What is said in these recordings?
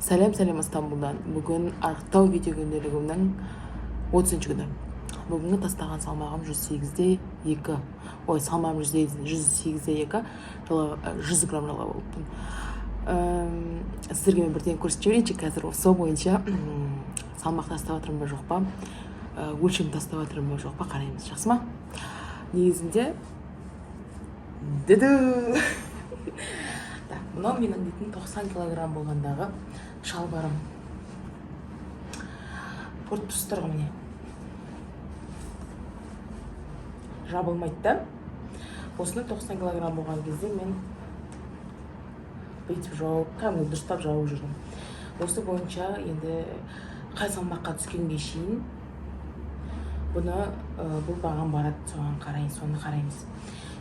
Сәлем Стамбулдан. Бүгін арықтау видео күнделігімнің 30-ші күні. Бүгінгі тастаған салмағым 108-де 2. Ой, салмағым 108-де 2. 100 грамм жала болыппын. Сіздерге мен бірден көрсетіп жіберейінші қазір сол бойынша салмақ тастап жатырмын ба жоқ па, өлшем тастап жатырмын ба жоқ па, қараймыз, жақсы ма? Негізінде мынау менің дейтін 90 килограмм болғандағы шалбарым. Көріп тұрсыздар ғой, міне. Жабылмайды да. Осыны 90 килограмм болған кезде мен бүйтіп жауып, кәдімгі дұрыстап жауып жүрдім. Осы бойынша енді қай салмаққа түскенге шейін бұл бағам барады, соны қараймыз.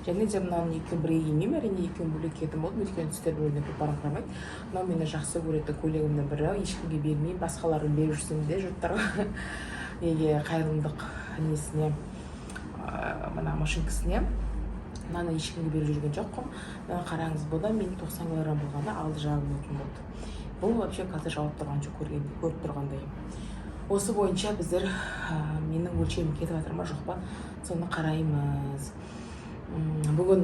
Және де мынаны екеуін бірге кимеймін, әрине екеуін бөлек киетін болдым, өйткені түстер бөлініп барып қарамайды. Мынау мені жақсы көретін көйлегімнің бірі, ешкімге бермеймін, басқаларын беріп жүрсем де жұрттарға неге қайырымдылық несіне, мына машинкасіне, мынаны ешкімге беріп жүрген жоқпын. Қараңыз, бұл да мен 90 килограмм болғанда алды жағы болатын болды. Бұл вообще қазір жауып тұрған жоқ, көріп тұрғандай. Осы бойынша біздер менің өлшемім кетіп жатыр ма жоқ па, соны қараймыз. Бүгін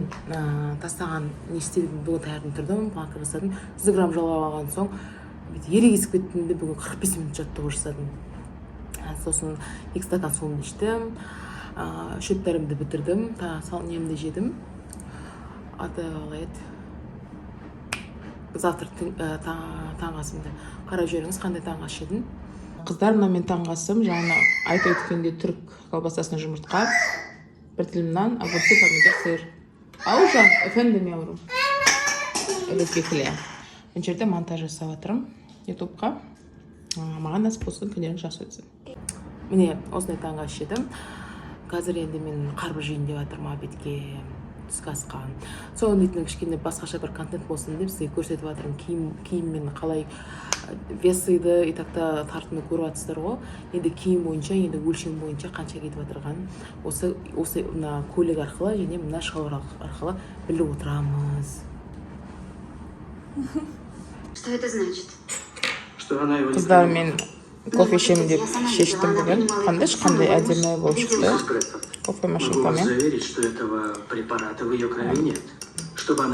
тастаған не істедім, бүгін таңертең тұрдым, банкқа жасадым. 100 грамм жалап алған соң ерегесіп кеттім де бүгін 45 минут жаттығу жасадым. Сосын 2 стакан суымды іштім, шөптерімді бітірдім, немді жедім. Аты қалай еді? Завтра таңғы асымды қарап жүріңіз, қандай таңғы ас жедім. Қыздар, мына мен таңғы асым, жаңа айтып өткенде түрік колбасасының жұмыртқа, bir dilim nan, огурцы, помидор, сыр. Аужан, efendim yavrum. Evet, bekleyen. Мен жерде монтаж жасап жатырмын ютубқа. Маған насып болсын, күндерің жақсы өтсін. Міне, осындай таңғы ас жедім. Қазір енді мен қарбыз жейін деп жатырмын обедке, түскі асқа. Соның дейтін кішкене басқаша бір контент болсын деп сізге көрсетіп жатырмын. Киіммен қалай весыйды, итакта тартымды көріп жатсыздар ғой. Енді киім бойынша, енді өлшем бойынша қанша кетіп жатырғанын осы мына көйлек арқылы және мына шалбар арқылы біліп отырамыз. Что это значит? Қыздар, мен кофе ішемін деп шештім бүгін. Қандай әдемі болып шықты. Кофе машинкамен.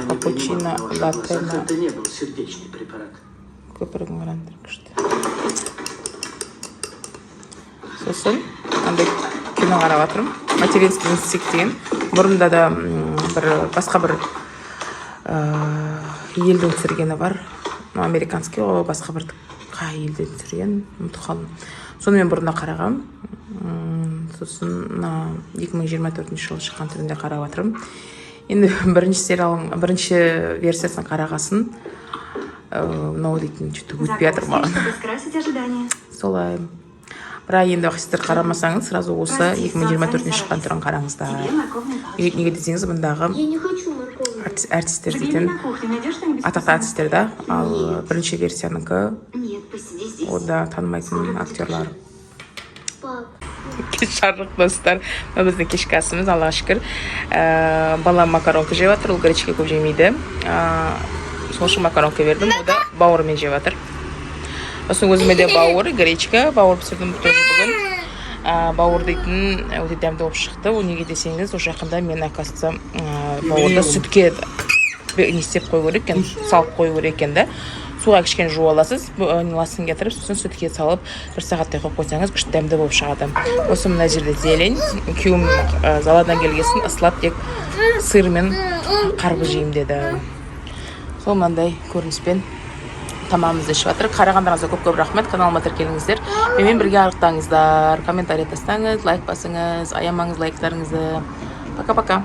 Капучино, латте. Көпірдің ғарандыр күшті. Сосын, қандай кино қарап жатырмын. Материнский инстинкт деген. Бұрында да басқа бір елден түсіргені бар. Американский, ол басқа бір қай елден түсірген, ұмытып қалдым. Соны мен бұрында қарағам. Сосын 2024 жылы шыққан түрінде қарап жатырмын. Енді бірінші версиясын қарағасын мынау дейтін жүтіп өтпей жатыр маған. Солай. Бірақ енді сіздер қарамасаңыз, сразу осы 2024 шыққан түрін қараңыздар. Неге десеңіз, бұндағы артистер дейтін, атақты артистер да, ал бірінші версияныкі ода танымайтын актерлар. Жарық достар, біздің кешкі асымыз, Аллаға шүкір. Балам макаронка жеп жатыр, ол гречка көп жемейді. Сол үшін макаронка бердім, ол да бауырымен жеп жатыр. Осының өзіме де бауыр, гречка, бауыр пісірдім бүгін. Бауыр дейтін өте дәмді болып шықты. Ол неге десеңіз, ол жақында мен оказывается бауырды сүтке не істеп қою керек екен, салып қою керек екен да. Суға кішкене жуып аласыз, ласын кетіріп, сосын сүтке салып, 1 сағаттай қойып қойсаңыз, күшті дәмді болып шығады. Осы мына жерде зелень, күйеуім заладан келгесін ысылап тек сыр мен қарбыз жеймін деді. Сол мынандай көрініспен тамағымызды ішіп жатыр. Қарағандарыңызға көп рахмет, каналыма тіркеліңіздер. Менімен бірге арықтаңыздар, комментарий тастаңыз, лайк басыңыз, аямаңыз лайктарыңызды. Пока-пока.